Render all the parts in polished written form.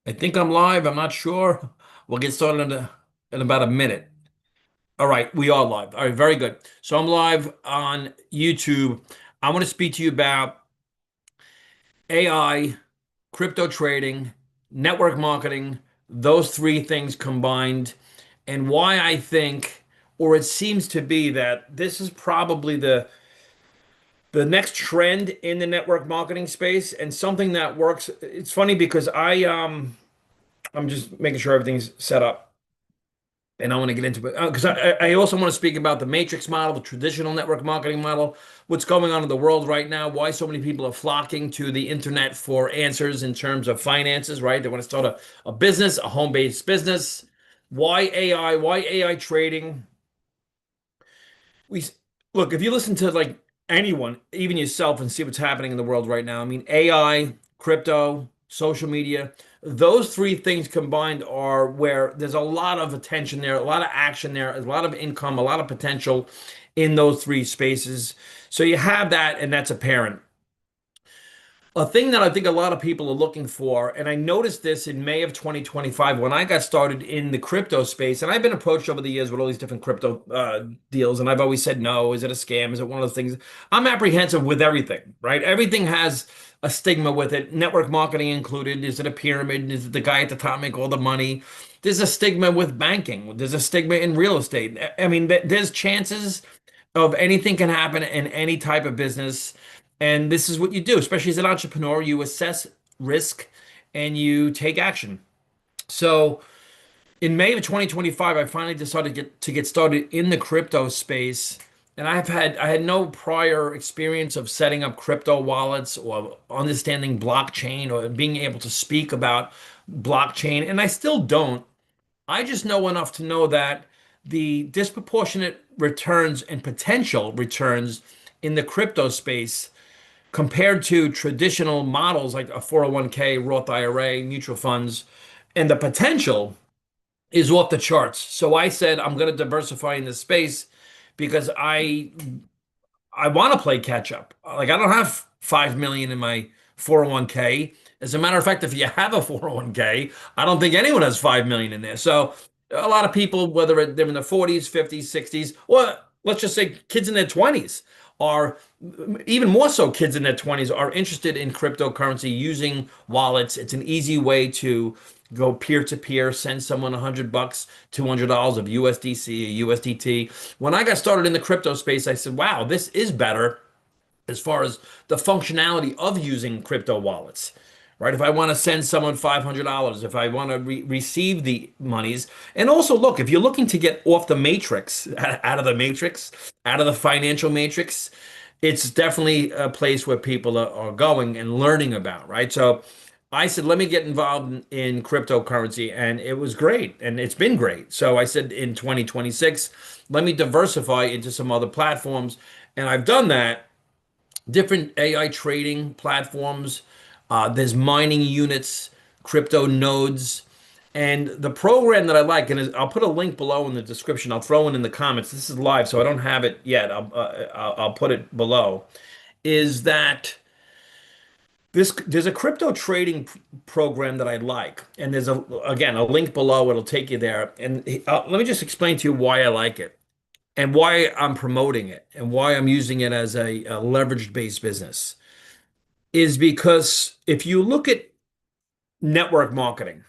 I think I'm live. I'm not sure. We'll get started in about a minute. All right, we are live. All right, very good. So I'm live on YouTube. I want to speak to you about AI, crypto trading, network marketing, those three things combined, and why I think, or it seems to be that this is probably the next trend in the network marketing space and something that works. It's funny because I'm just making sure everything's set up. And I want to get into it because I also want to speak about the matrix model, the traditional network marketing model, what's going on in the world right now, why so many people are flocking to the internet for answers in terms of finances, right? They want to start a business, a home-based business. Why AI trading? we Look, if you listen to like anyone, even yourself, and see what's happening in the world right now, I mean, AI, crypto, social media, those three things combined are where there's a lot of attention there, a lot of action there, a lot of income, a lot of potential in those three spaces. So you have that, and that's apparent. A thing that I think a lot of people are looking for, and I noticed this in May of 2025 when I got started in the crypto space, and I've been approached over the years with all these different crypto deals, and I've always said, no, is it a scam? Is it one of those things? I'm apprehensive with everything, right? Everything has a stigma with it, network marketing included. Is it a pyramid? Is it the guy at the top make all the money? There's a stigma with banking. There's a stigma in real estate. I mean, there's chances of anything can happen in any type of business. And this is what you do, especially as an entrepreneur, you assess risk and you take action. So in May of 2025, I finally decided to get started in the crypto space. And I had no prior experience of setting up crypto wallets or understanding blockchain or being able to speak about blockchain. And I still don't. I just know enough to know that the disproportionate returns and potential returns in the crypto space compared to traditional models like a 401k, Roth IRA, mutual funds, and the potential is off the charts. So I said I'm going to diversify in this space because I want to play catch up. Like I don't have 5 million in my 401k. As a matter of fact, if you have a 401k, I don't think anyone has 5 million in there. So a lot of people, whether they're in their 40s, 50s, 60s, or let's just say kids in their 20s are even more so kids in their 20s are interested in cryptocurrency using wallets. It's an easy way to go peer to peer, send someone $100, $200 of USDC, USDT. When I got started in the crypto space, I said, wow, this is better as far as the functionality of using crypto wallets. Right? If I want to send someone $500, if I want to receive the monies, and also look, if you're looking to get off the matrix, out of the matrix, out of the financial matrix, it's definitely a place where people are going and learning about, right? So I said, let me get involved in cryptocurrency, and it was great, and it's been great. So I said, in 2026, let me diversify into some other platforms, and I've done that. Different AI trading platforms. There's mining units, crypto nodes. And the program that I like, and I'll put a link below in the description. I'll throw it in the comments. This is live, so I don't have it yet. I'll put it below. Is that there's a crypto trading program that I like, and there's again a link below. It'll take you there. And let me just explain to you why I like it and why I'm promoting it and why I'm using it as a leveraged based business. Is because if you look at network marketing,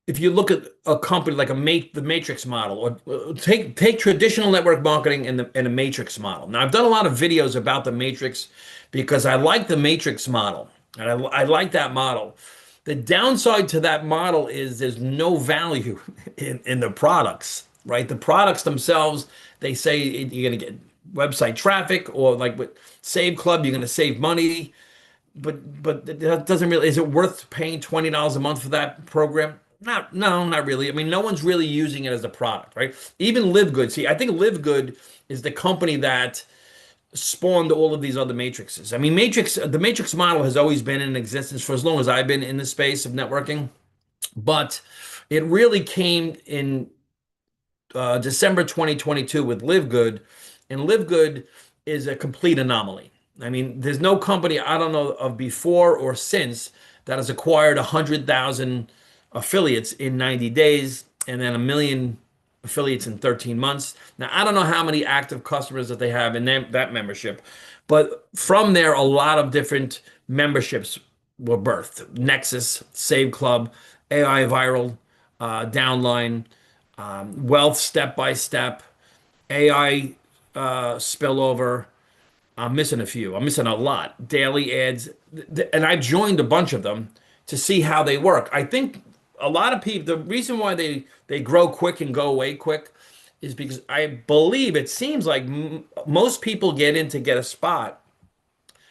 if you look at a company like the matrix model, or take traditional network marketing and a matrix model. Now, I've done a lot of videos about the matrix because I like the matrix model, and I like that model. The downside to that model is there's no value in the products, right? The products themselves, they say you're going to get website traffic, or like with Save Club, you're going to save money, but that doesn't really, is it worth paying $20 a month for that program? Not, no, not really. I mean, no one's really using it as a product, right? Even Live Good. See, I think Live Good is the company that spawned all of these other matrices. I mean, the matrix model has always been in existence for as long as I've been in the space of networking, but it really came in December 2022 with Live Good, and Live Good is a complete anomaly. I mean, there's no company I don't know of before or since that has acquired 100,000 affiliates in 90 days and then a million affiliates in 13 months. Now, I don't know how many active customers that they have in that membership, but from there, a lot of different memberships were birthed. Nexus, Save Club, AI Viral, Downline, Wealth Step by Step, AI Spillover. I'm missing a few. I'm missing a lot. Daily ads, and I joined a bunch of them to see how they work. I think a lot of people, the reason why they grow quick and go away quick is because I believe it seems like m most people get in to get a spot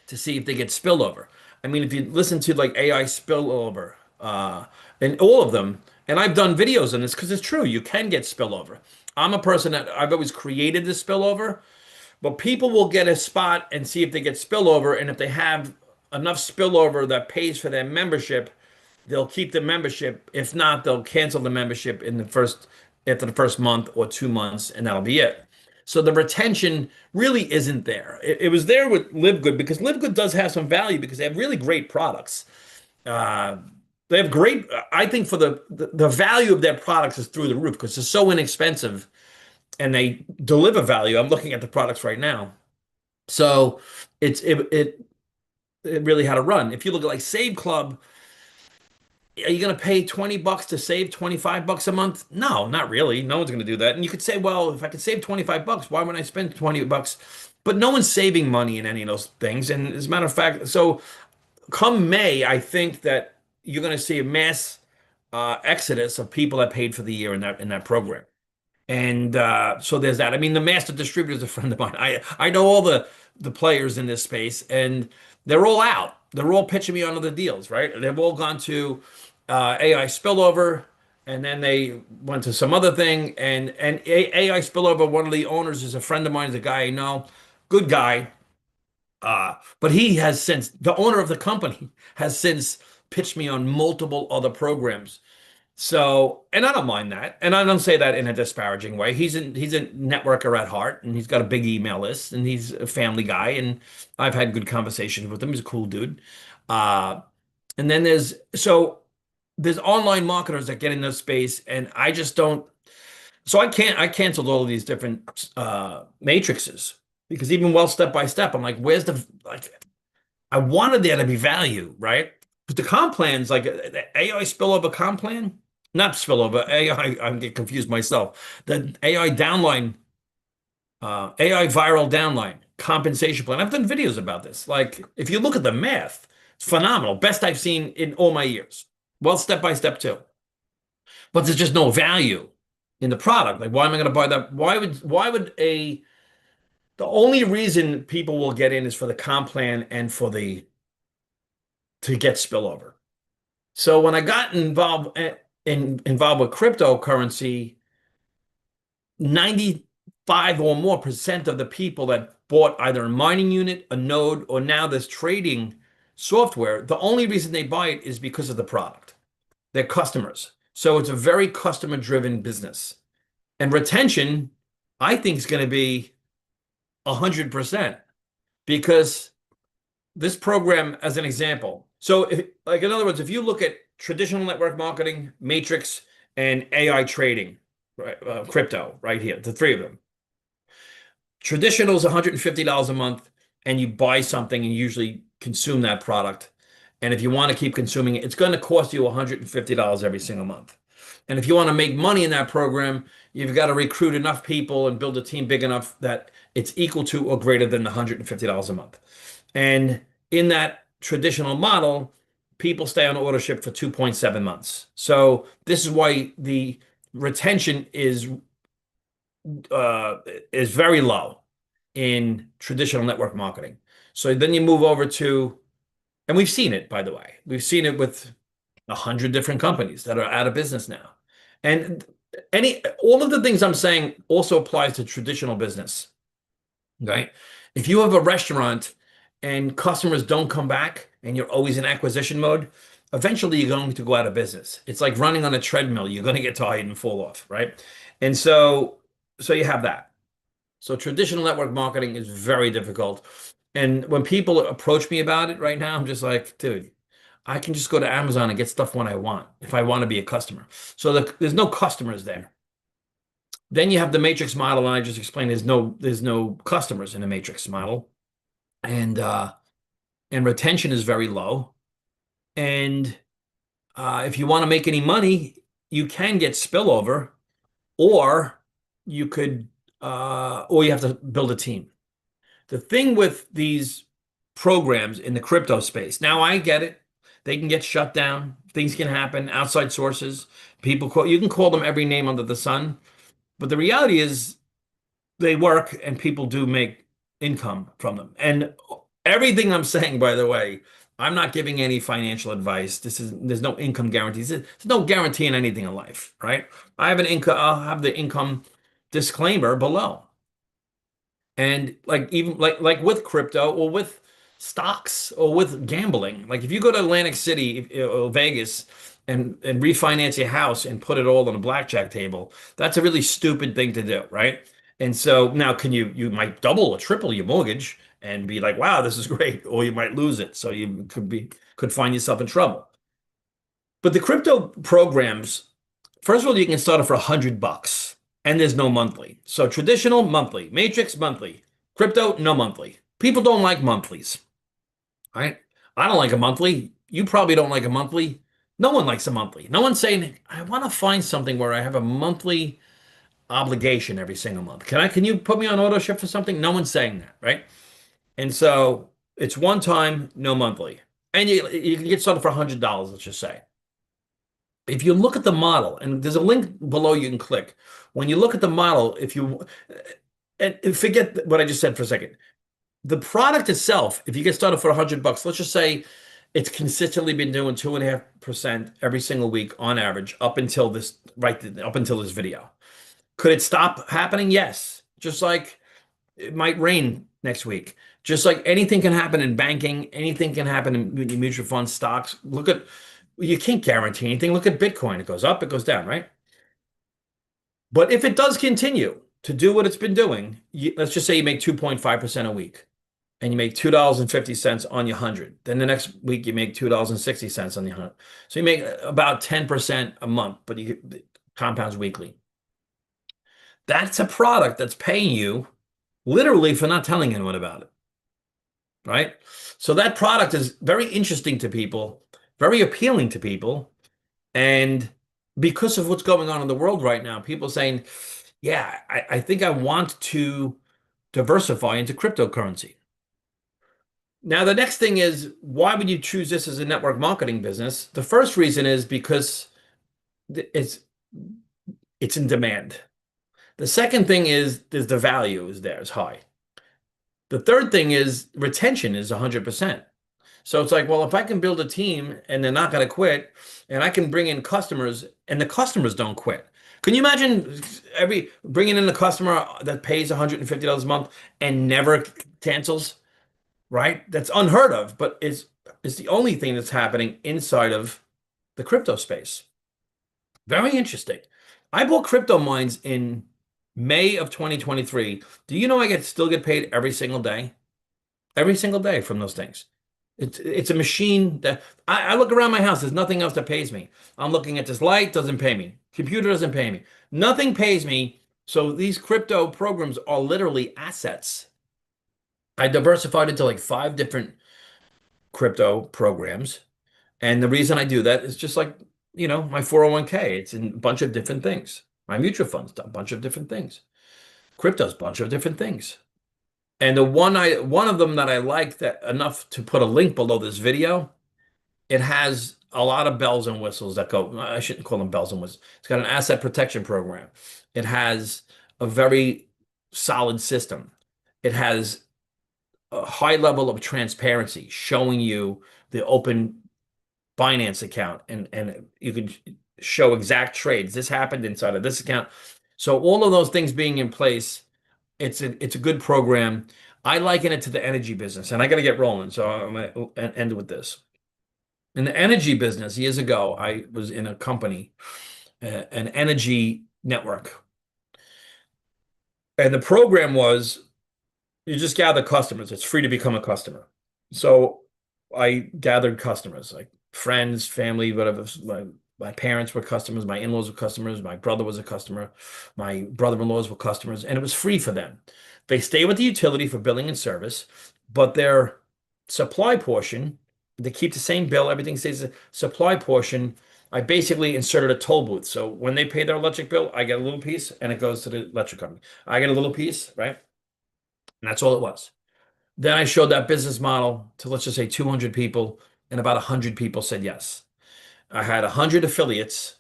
to see if they get spillover. I mean, if you listen to like AI spillover, and all of them, and I've done videos on this because it's true, you can get spillover. I'm a person that I've always created this spillover. But people will get a spot and see if they get spillover, and if they have enough spillover that pays for their membership, they'll keep the membership. If not, they'll cancel the membership in the first after the first month or 2 months, and that'll be it. So the retention really isn't there. It was there with Live Good because Live Good does have some value because they have really great products. Uh, they have great, I think for the value of their products is through the roof because they're so inexpensive and they deliver value. I'm looking at the products right now. So it really had a run. If you look at like Save Club, are you going to pay 20 bucks to save 25 bucks a month? No, not really. No one's going to do that. And you could say, well, if I could save 25 bucks, why wouldn't I spend 20 bucks? But no one's saving money in any of those things. And as a matter of fact, so come May, I think that you're going to see a mass exodus of people that paid for the year in that program. And so there's that. I mean, the master distributor is a friend of mine. I know all the players in this space, and they're all out. They're all pitching me on other deals, right? They've all gone to AI spillover, and then they went to some other thing. And AI spillover, one of the owners is a friend of mine, is a guy I know, good guy. But he has since the owner of the company has since pitched me on multiple other programs. So, and I don't mind that. And I don't say that in a disparaging way. He's a networker at heart and he's got a big email list and he's a family guy and I've had good conversations with him. He's a cool dude. Uh, and then there's online marketers that get in this space and I just don't. So I canceled all of these different matrices because even well step by step, I'm like, where's the like I wanted there to be value, right? But the comp plans, like the AI spillover comp plan, not spillover, AI, I'm getting confused myself. The AI downline, AI viral downline compensation plan. I've done videos about this. Like, if you look at the math, it's phenomenal. Best I've seen in all my years. Well, step by step too. But there's just no value in the product. Like, why am I going to buy that? The only reason people will get in is for the comp plan and for to get spillover. So when I got involved with cryptocurrency, 95 or more percent of the people that bought either a mining unit, a node, or now this trading software, the only reason they buy it is because of the product. They're customers. So it's a very customer-driven business. And retention, I think, is going to be 100% because this program as an example. So like in other words, if you look at traditional network marketing, matrix, and AI trading, right, crypto right here, the three of them. Traditional is $150 a month, and you buy something and usually consume that product. And if you want to keep consuming it, it's going to cost you $150 every single month. And if you want to make money in that program, you've got to recruit enough people and build a team big enough that it's equal to or greater than the $150 a month. And in that traditional model, people stay on ownership for 2.7 months. So this is why the retention is very low in traditional network marketing. So then you move over to, and we've seen it, by the way, we've seen it with 100 different companies that are out of business now. And all of the things I'm saying also applies to traditional business, right? If you have a restaurant and customers don't come back and you're always in acquisition mode, eventually you're going to go out of business. It's like running on a treadmill. You're going to get tired and fall off, right? And so you have that. So traditional network marketing is very difficult. And when people approach me about it right now, I'm just like, dude, I can just go to Amazon and get stuff when I want if I want to be a customer. So there's no customers there. Then you have the matrix model, and I just explained there's no customers in a matrix model, and retention is very low. And if you want to make any money, you can get spillover, or you could, or you have to build a team. The thing with these programs in the crypto space, now I get it. They can get shut down. Things can happen. Outside sources, you can call them every name under the sun. But the reality is they work and people do make income from them. And everything I'm saying, by the way, I'm not giving any financial advice. There's no income guarantees. There's no guarantee in anything in life, right? I'll have the income disclaimer below. And like even like with crypto or with stocks or with gambling, like if you go to Atlantic City or Vegas and refinance your house and put it all on a blackjack table, that's a really stupid thing to do, right? And so now can you might double or triple your mortgage and be like, wow, this is great, or you might lose it. So you could find yourself in trouble. But the crypto programs, first of all, you can start it for $100 and there's no monthly. So traditional monthly, matrix monthly, crypto no monthly. People don't like monthlies, right? I don't like a monthly. You probably don't like a monthly. No one likes a monthly. No one's saying, I want to find something where I have a monthly obligation every single month. Can you put me on auto ship for something? No one's saying that, right? And so it's one time, no monthly. And you can get started for $100, let's just say. If you look at the model, and there's a link below you can click. When you look at the model, if you and forget what I just said for a second, the product itself, if you get started for $100, let's just say it's consistently been doing 2.5% every single week on average up until this up until this video. Could it stop happening? Yes. Just like it might rain next week. Just like anything can happen in banking, anything can happen in mutual funds, stocks. You can't guarantee anything. Look at Bitcoin. It goes up, it goes down, right? But if it does continue to do what it's been doing, let's just say you make 2.5% a week and you make $2.50 on your 100. Then the next week you make $2.60 on your 100. So you make about 10% a month, but you compounds weekly. That's a product that's paying you literally for not telling anyone about it, right? So that product is very interesting to people, very appealing to people. And because of what's going on in the world right now, people saying, yeah, I think I want to diversify into cryptocurrency. Now, the next thing is, why would you choose this as a network marketing business? The first reason is because it's in demand. The second thing is the value is there, is high. The third thing is retention is 100%. So it's like, well, if I can build a team and they're not going to quit, and I can bring in customers and the customers don't quit. Can you imagine bringing in a customer that pays $150 a month and never cancels, right? That's unheard of, but it's the only thing that's happening inside of the crypto space. Very interesting. I bought crypto mines in May of 2023. Do you know still get paid every single day? Every single day from those things. It's a machine that I look around my house. There's nothing else that pays me. I'm looking at this light, doesn't pay me. Computer doesn't pay me. Nothing pays me. So these crypto programs are literally assets. I diversified into like 5 different crypto programs. And the reason I do that is just like, my 401k. It's in a bunch of different things. My mutual funds, a bunch of different things. Crypto's a bunch of different things. And one of them that I like that enough to put a link below this video, it has a lot of bells and whistles that go, I shouldn't call them bells and whistles. It's got an asset protection program. It has a very solid system. It has a high level of transparency, showing you the open Binance account, and you can show exact trades. This happened inside of this account. So all of those things being in place, it's a good program. I liken it to the energy business, and I got to get rolling, so I'm going to end with this. In the energy business, years ago, I was in a company, an energy network, and the program was you just gather customers. It's free to become a customer. So I gathered customers, like friends, family, whatever. My parents were customers, my in-laws were customers, my brother was a customer, my brother-in-laws were customers, and it was free for them. They stay with the utility for billing and service, but their supply portion, they keep the same bill, everything stays the supply portion. I basically inserted a toll booth. So when they pay their electric bill, I get a little piece and it goes to the electric company. I get a little piece, right? And that's all it was. Then I showed that business model to, let's just say, 200 people, and about 100 people said yes. I had 100 affiliates.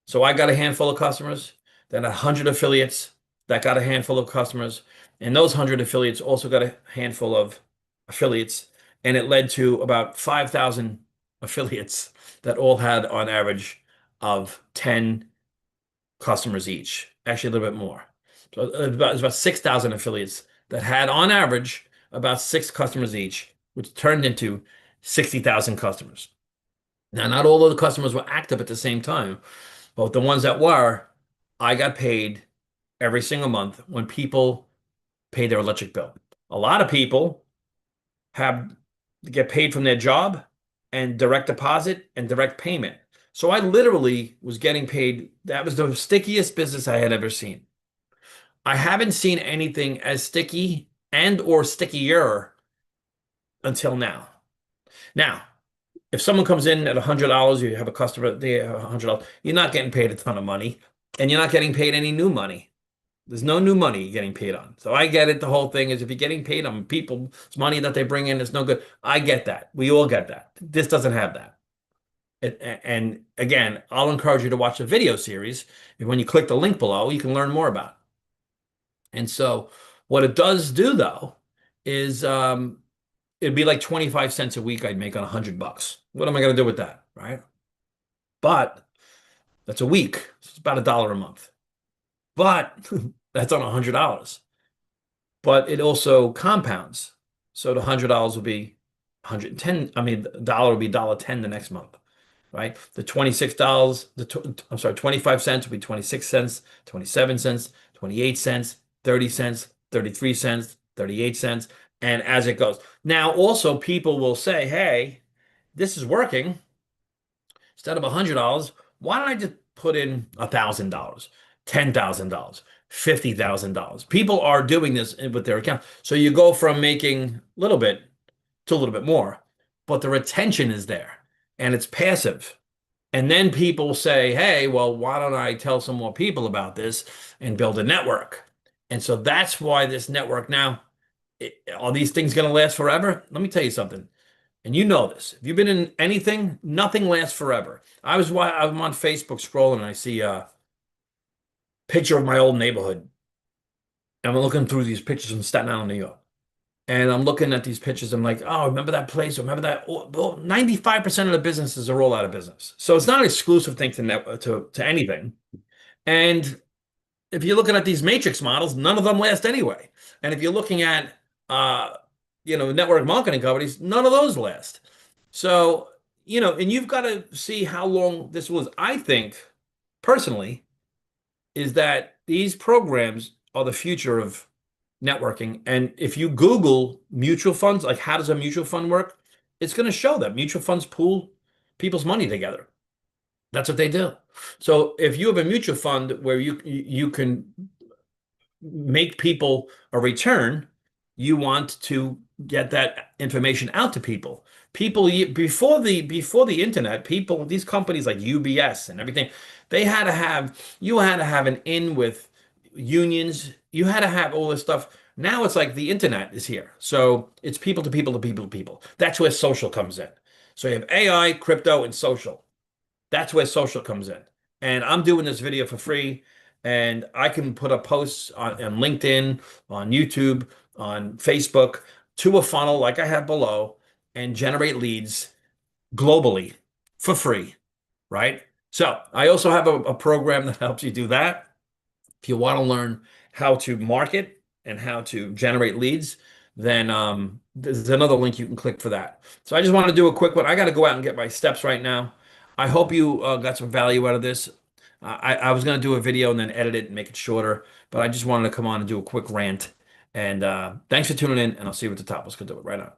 So I got a handful of customers, then 100 affiliates that got a handful of customers. And those 100 affiliates also got a handful of affiliates. And it led to about 5,000 affiliates that all had on average of 10 customers each, actually a little bit more. So it was about 6,000 affiliates that had on average about six customers each, which turned into 60,000 customers. Now, not all of the customers were active at the same time, but the ones that were, I got paid every single month when people pay their electric bill. A lot of people have get paid from their job and direct deposit and direct payment. So I literally was getting paid. That was the stickiest business I had ever seen. I haven't seen anything as sticky and or stickier until now. Now, if someone comes in at $100, you have a customer, they have $100, you're not getting paid a ton of money, and you're not getting paid any new money. There's no new money you're getting paid on. So I get it. The whole thing is if you're getting paid on people's money that they bring in, it's no good. I get that. We all get that. This doesn't have that. And again, I'll encourage you to watch the video series. And when you click the link below, you can learn more about it. And so what it does do though is it'd be like 25 cents a week I'd make on $100. What am I going to do with that? Right. But that's a week. So it's about $1 a month. But that's on $100. But it also compounds. So the $100 will be 110. I mean, the dollar will be $1.10 the next month, right? The $26, I'm sorry, 25 cents will be 26 cents, 27 cents, 28 cents, 30 cents, 33 cents, 38 cents, and as it goes. Now, also people will say, hey, this is working. Instead of $100, why don't I just put in $1,000, $10,000, $50,000? People are doing this with their account. So you go from making a little bit to a little bit more, but the retention is there and it's passive. And then people say, hey, well, why don't I tell some more people about this and build a network? And so that's why this network now, are these things going to last forever? Let me tell you something. And you know this. If you've been in anything, nothing lasts forever. I'm on Facebook scrolling and I see a picture of my old neighborhood. And I'm looking through these pictures from Staten Island, New York. And I'm looking at these pictures. I'm like, oh, remember that place? Remember that? Oh, well, 95% of the businesses are all out of business. So it's not an exclusive thing to anything. And if you're looking at these matrix models, none of them last anyway. And if you're looking at uh, network marketing companies, none of those last. So, and you've got to see how long this was. I think personally is that these programs are the future of networking. And if you Google mutual funds, like how does a mutual fund work? It's going to show that mutual funds pool people's money together. That's what they do. So if you have a mutual fund where you can make people a return, you want to get that information out to people. People before the internet, these companies like UBS and everything, you had to have an in with unions. You had to have all this stuff. Now it's like the internet is here. So it's people to people to people to people. That's where social comes in. So you have AI, crypto, and social. That's where social comes in. And I'm doing this video for free, and I can put a post on LinkedIn, on YouTube, on Facebook to a funnel like I have below and generate leads globally for free, right? So I also have a program that helps you do that. If you want to learn how to market and how to generate leads, then there's another link you can click for that. So I just want to do a quick one. I got to go out and get my steps right now. I hope you got some value out of this. I was going to do a video and then edit it and make it shorter, but I just wanted to come on and do a quick rant. And thanks for tuning in, and I'll see you at the top. Let's go do it right now.